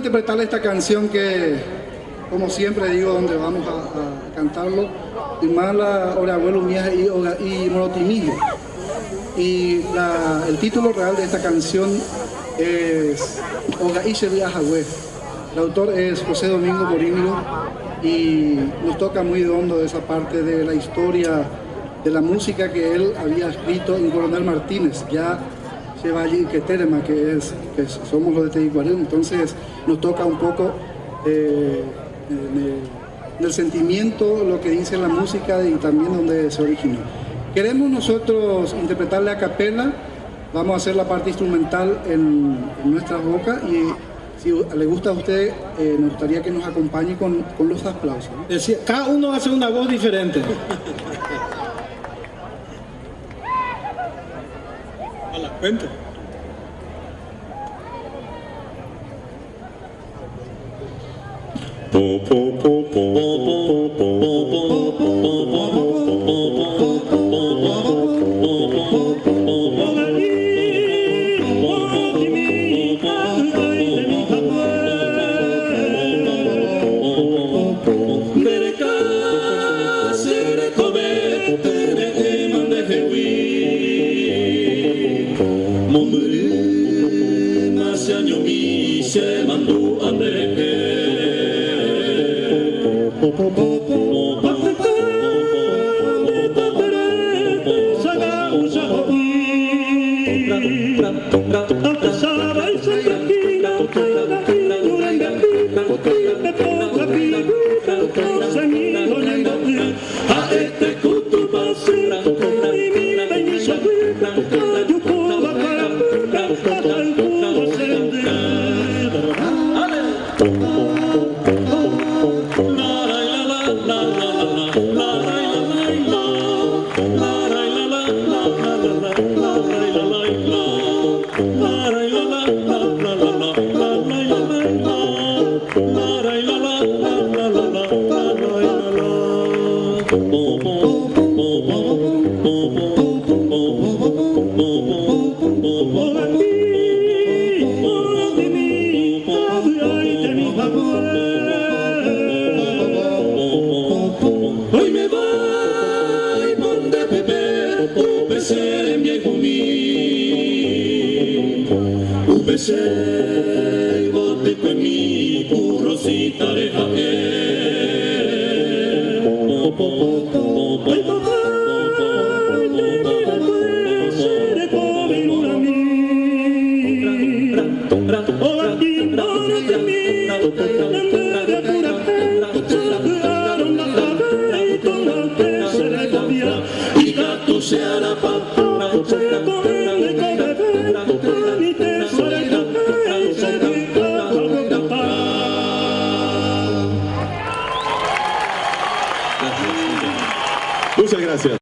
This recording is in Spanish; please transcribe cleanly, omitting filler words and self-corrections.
interpretarle esta canción que, como siempre digo, donde vamos a cantarlo, Imala, Orabuelo, Mía y Morotimillo. Y el título real de esta canción es Ogaíche Viajagüe. El autor es José Domingo Morímiro y nos toca muy hondo esa parte de la historia de la música que él había escrito en Coronel Martínez, ya se va allí que Terema, que somos los de Teguicuarén. Entonces nos toca un poco del sentimiento, lo que dice la música y también donde se originó. Queremos nosotros interpretarle a capela, vamos a hacer la parte instrumental en nuestras bocas y si le gusta a usted, nos gustaría que nos acompañe con los aplausos, ¿no? Decía, cada uno hace una voz diferente. A la cuenta. Se mandó a hoy me voy donde Pepe, UPC en viejo mí, UPC y bote con mi currosita de Muchas gracias.